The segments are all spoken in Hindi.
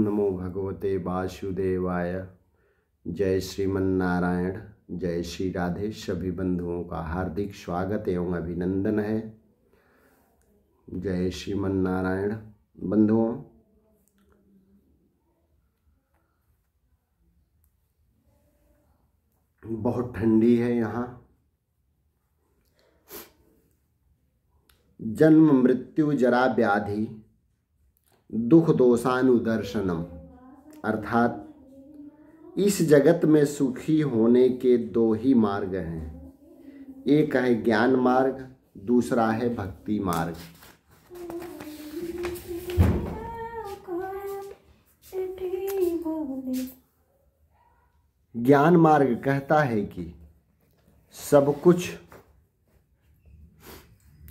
नमो भगवते वासुदेवाय। जय श्रीमन्नारायण, जय श्री राधे। सभी बंधुओं का हार्दिक स्वागत एवं अभिनंदन है। जय श्रीमन्नारायण। बंधुओं, बहुत ठंडी है यहाँ। जन्म मृत्यु जरा व्याधि दुख दोषानुदर्शनम, अर्थात इस जगत में सुखी होने के दो ही मार्ग हैं। एक है ज्ञान मार्ग, दूसरा है भक्ति मार्ग। ज्ञान मार्ग कहता है कि सब कुछ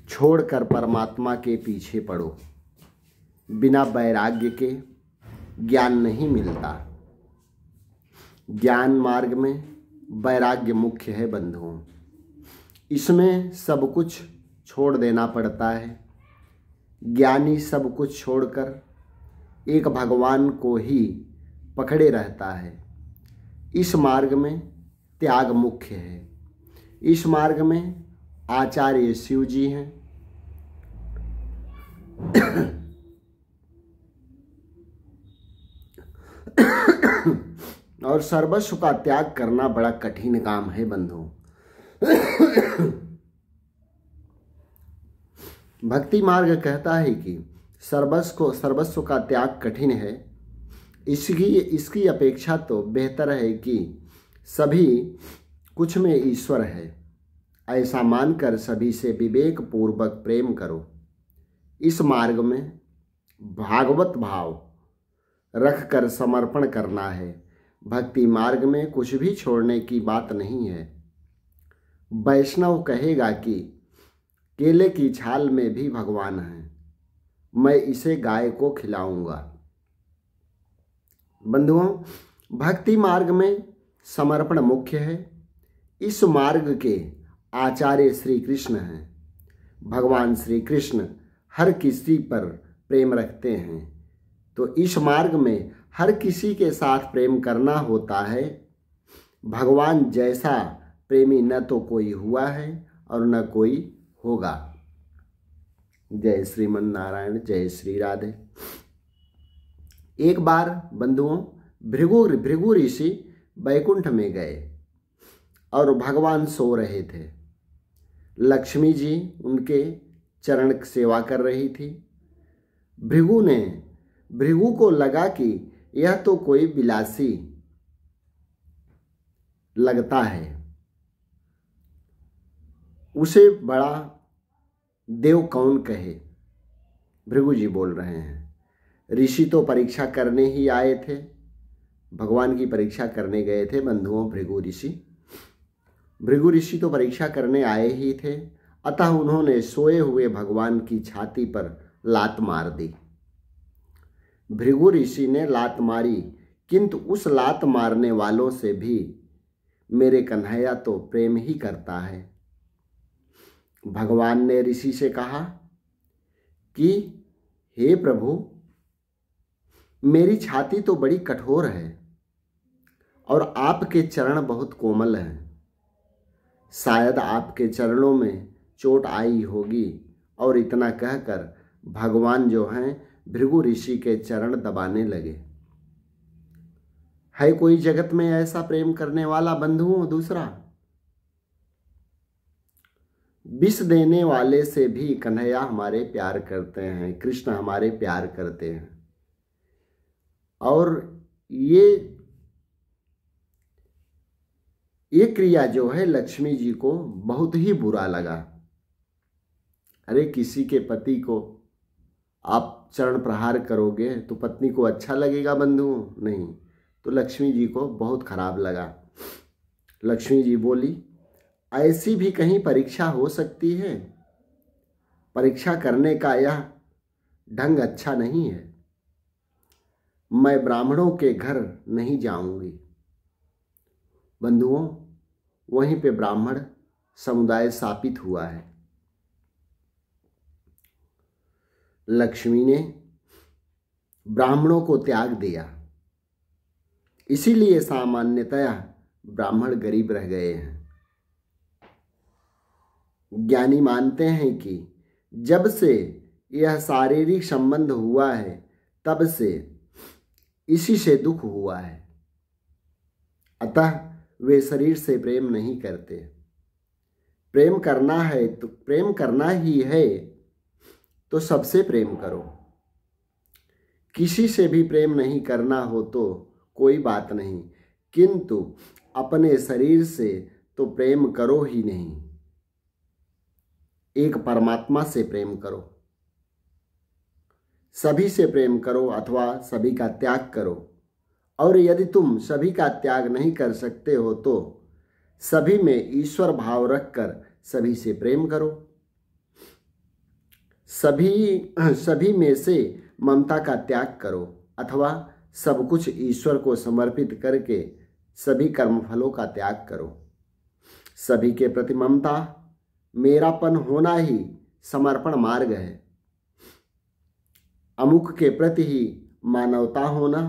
छोड़कर परमात्मा के पीछे पड़ो। बिना वैराग्य के ज्ञान नहीं मिलता। ज्ञान मार्ग में वैराग्य मुख्य है बंधुओं। इसमें सब कुछ छोड़ देना पड़ता है। ज्ञानी सब कुछ छोड़कर एक भगवान को ही पकड़े रहता है। इस मार्ग में त्याग मुख्य है। इस मार्ग में आचार्य शिव जी हैं। और सर्वस्व का त्याग करना बड़ा कठिन काम है बंधु। भक्ति मार्ग कहता है कि सर्वस्व का त्याग कठिन है। इसकी अपेक्षा तो बेहतर है कि सभी कुछ में ईश्वर है, ऐसा मानकर सभी से विवेक पूर्वक प्रेम करो। इस मार्ग में भागवत भाव रखकर समर्पण करना है। भक्ति मार्ग में कुछ भी छोड़ने की बात नहीं है। वैष्णव कहेगा कि केले की छाल में भी भगवान है, मैं इसे गाय को खिलाऊंगा। बंधुओं, भक्ति मार्ग में समर्पण मुख्य है। इस मार्ग के आचार्य श्री कृष्ण हैं। भगवान श्री कृष्ण हर किसी पर प्रेम रखते हैं, तो इस मार्ग में हर किसी के साथ प्रेम करना होता है। भगवान जैसा प्रेमी न तो कोई हुआ है और न कोई होगा। जय श्रीमन्नारायण, जय श्री राधे। एक बार बंधुओं, भृगु ऋषि बैकुंठ में गए और भगवान सो रहे थे। लक्ष्मी जी उनके चरण सेवा कर रही थी। भृगु को लगा कि यह तो कोई विलासी लगता है, उसे बड़ा देव कौन कहे। भृगु जी बोल रहे हैं। ऋषि तो परीक्षा करने ही आए थे, भगवान की परीक्षा करने गए थे बंधुओं। भृगु ऋषि तो परीक्षा करने आए ही थे, अतः उन्होंने सोए हुए भगवान की छाती पर लात मार दी। भृगु ऋषि ने लात मारी, किंतु उस लात मारने वालों से भी मेरे कन्हैया तो प्रेम ही करता है। भगवान ने ऋषि से कहा कि हे प्रभु, मेरी छाती तो बड़ी कठोर है और आपके चरण बहुत कोमल हैं। शायद आपके चरणों में चोट आई होगी। और इतना कहकर भगवान जो हैं भृगु ऋषि के चरण दबाने लगे। है कोई जगत में ऐसा प्रेम करने वाला बंधुओं दूसरा? विष देने वाले से भी कन्हैया हमारे प्यार करते हैं, कृष्ण हमारे प्यार करते हैं। और ये क्रिया जो है लक्ष्मी जी को बहुत ही बुरा लगा। अरे, किसी के पति को आप चरण प्रहार करोगे तो पत्नी को अच्छा लगेगा बंधुओं? नहीं। तो लक्ष्मी जी को बहुत खराब लगा। लक्ष्मी जी बोली, ऐसी भी कहीं परीक्षा हो सकती है? परीक्षा करने का यह ढंग अच्छा नहीं है। मैं ब्राह्मणों के घर नहीं जाऊंगी। बंधुओं, वहीं पे ब्राह्मण समुदाय स्थापित हुआ है। लक्ष्मी ने ब्राह्मणों को त्याग दिया। इसीलिए सामान्यतया ब्राह्मण गरीब रह गए हैं। ज्ञानी मानते हैं कि जब से यह शारीरिक संबंध हुआ है तब से इसी से दुख हुआ है, अतः वे शरीर से प्रेम नहीं करते। प्रेम करना है तो प्रेम करना ही है तो सबसे प्रेम करो। किसी से भी प्रेम नहीं करना हो तो कोई बात नहीं, किंतु अपने शरीर से तो प्रेम करो ही नहीं। एक परमात्मा से प्रेम करो। सभी से प्रेम करो अथवा सभी का त्याग करो। और यदि तुम सभी का त्याग नहीं कर सकते हो तो सभी में ईश्वर भाव रखकर सभी से प्रेम करो। सभी में से ममता का त्याग करो अथवा सब कुछ ईश्वर को समर्पित करके सभी कर्मफलों का त्याग करो। सभी के प्रति ममता, मेरापन होना ही समर्पण मार्ग है। अमुक के प्रति ही मानवता होना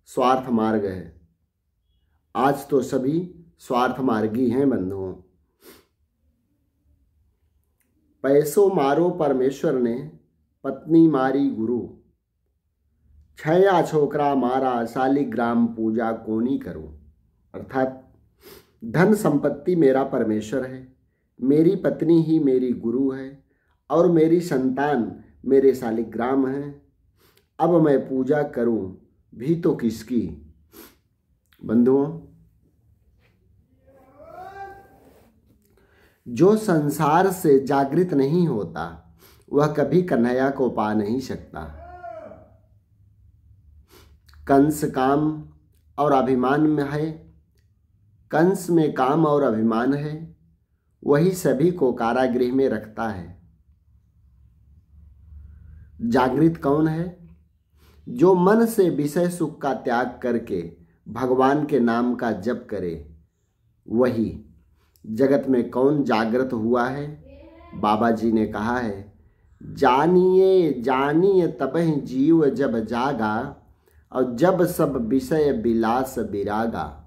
स्वार्थ मार्ग है। आज तो सभी स्वार्थ मार्गी हैं बंधुओं। पैसों मारो परमेश्वर ने, पत्नी मारी गुरु। छया छोकरा मारा, शालिग्राम पूजा कोनी करूं। अर्थात धन संपत्ति मेरा परमेश्वर है, मेरी पत्नी ही मेरी गुरु है और मेरी संतान मेरे शालिग्राम हैं। अब मैं पूजा करूं भी तो किसकी। बंधुओं, जो संसार से जागृत नहीं होता वह कभी कन्हैया को पा नहीं सकता। कंस काम और अभिमान में है, कंस में काम और अभिमान है, वही सभी को कारागृह में रखता है। जागृत कौन है? जो मन से विषय सुख का त्याग करके भगवान के नाम का जप करे, वही। जगत में कौन जागृत हुआ है? बाबा जी ने कहा है, जानिए जानिए तबहि जीव जब जागा, और जब सब विषय विलास विरागा।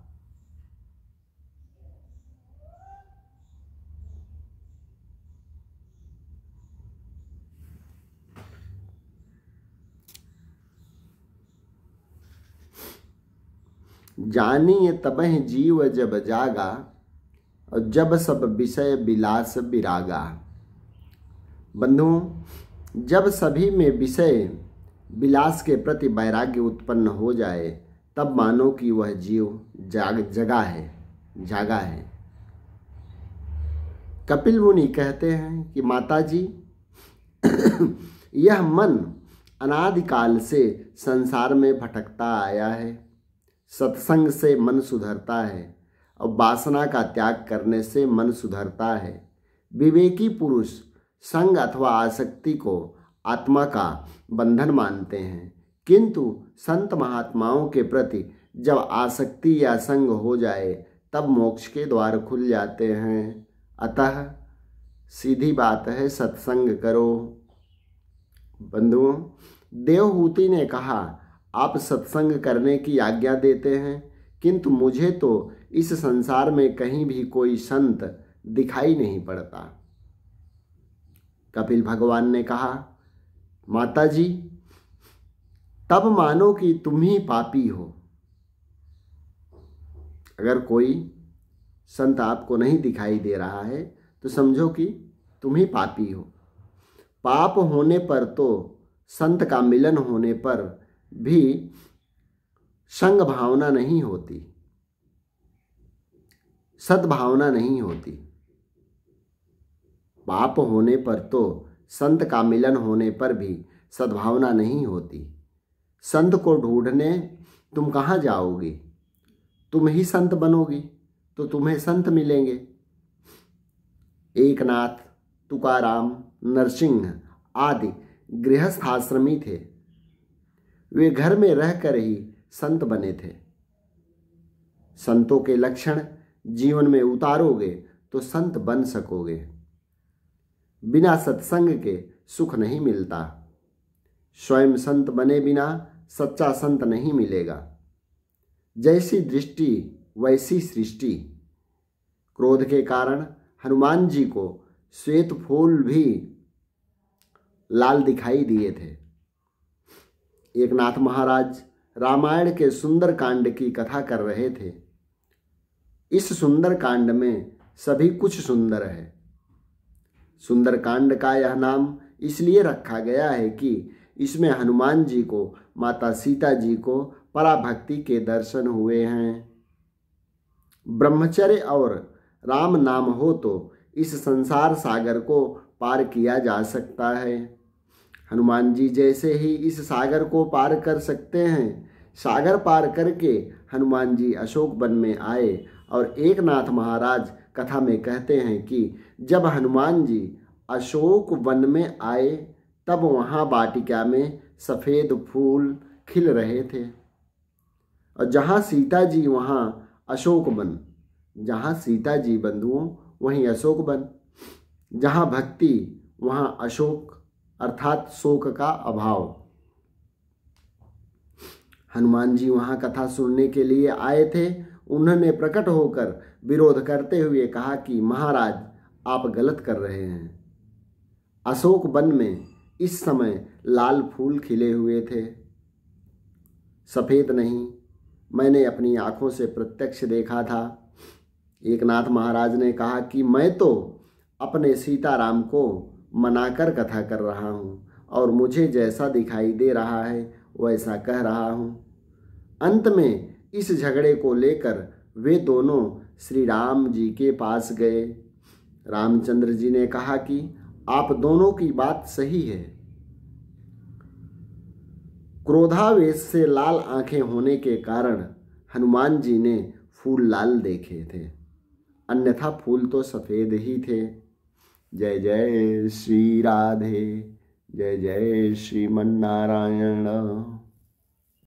जानिए तबहि जीव जब जागा, और जब सब विषय विलास विरागा। बंधुओं, जब सभी में विषय विलास के प्रति वैराग्य उत्पन्न हो जाए तब मानो कि वह जीव जागा है। कपिल मुनि कहते हैं कि माताजी, यह मन अनादिकाल से संसार में भटकता आया है। सत्संग से मन सुधरता है और वासना का त्याग करने से मन सुधरता है। विवेकी पुरुष संग अथवा आसक्ति को आत्मा का बंधन मानते हैं, किंतु संत महात्माओं के प्रति जब आसक्ति या संग हो जाए तब मोक्ष के द्वार खुल जाते हैं। अतः सीधी बात है, सत्संग करो। बंधुओं, देवहूति ने कहा, आप सत्संग करने की आज्ञा देते हैं, किंतु मुझे तो इस संसार में कहीं भी कोई संत दिखाई नहीं पड़ता। कपिल भगवान ने कहा, माताजी, तब मानो कि तुम ही पापी हो। अगर कोई संत आपको नहीं दिखाई दे रहा है तो समझो कि तुम ही पापी हो। पाप होने पर तो संत का मिलन होने पर भी संग भावना नहीं होती, सद्भावना नहीं होती। पाप होने पर तो संत का मिलन होने पर भी सद्भावना नहीं होती। संत को ढूंढने तुम कहाँ जाओगी? तुम ही संत बनोगी तो तुम्हें संत मिलेंगे। एकनाथ, तुकाराम, नरसिंह आदि गृहस्थ आश्रमी थे। वे घर में रहकर ही संत बने थे। संतों के लक्षण जीवन में उतारोगे तो संत बन सकोगे। बिना सत्संग के सुख नहीं मिलता। स्वयं संत बने बिना सच्चा संत नहीं मिलेगा। जैसी दृष्टि वैसी सृष्टि। क्रोध के कारण हनुमान जी को श्वेत फूल भी लाल दिखाई दिए थे। एकनाथ महाराज रामायण के सुंदर कांड की कथा कर रहे थे। इस सुंदर कांड में सभी कुछ सुंदर है। सुंदर कांड का यह नाम इसलिए रखा गया है कि इसमें हनुमान जी को माता सीता जी को पराभक्ति के दर्शन हुए हैं। ब्रह्मचर्य और राम नाम हो तो इस संसार सागर को पार किया जा सकता है। हनुमान जी जैसे ही इस सागर को पार कर सकते हैं। सागर पार करके हनुमान जी अशोक वन में आए और एकनाथ महाराज कथा में कहते हैं कि जब हनुमान जी अशोक वन में आए तब वहाँ वाटिका में सफ़ेद फूल खिल रहे थे और जहाँ सीता जी वहाँ अशोक वन, जहाँ सीता जी बंधुओं वहीं अशोक वन, जहाँ भक्ति वहाँ अशोक अर्थात शोक का अभाव। हनुमान जी वहाँ कथा सुनने के लिए आए थे। उन्होंने प्रकट होकर विरोध करते हुए कहा कि महाराज आप गलत कर रहे हैं। अशोक वन में इस समय लाल फूल खिले हुए थे, सफ़ेद नहीं। मैंने अपनी आँखों से प्रत्यक्ष देखा था। एकनाथ महाराज ने कहा कि मैं तो अपने सीताराम को मनाकर कथा कर रहा हूँ और मुझे जैसा दिखाई दे रहा है वैसा कह रहा हूँ। अंत में इस झगड़े को लेकर वे दोनों श्री राम जी के पास गए। रामचंद्र जी ने कहा कि आप दोनों की बात सही है। क्रोधावेश से लाल आंखें होने के कारण हनुमान जी ने फूल लाल देखे थे, अन्यथा फूल तो सफ़ेद ही थे। जय जय श्री राधे, जय जय श्रीमन्नारायण।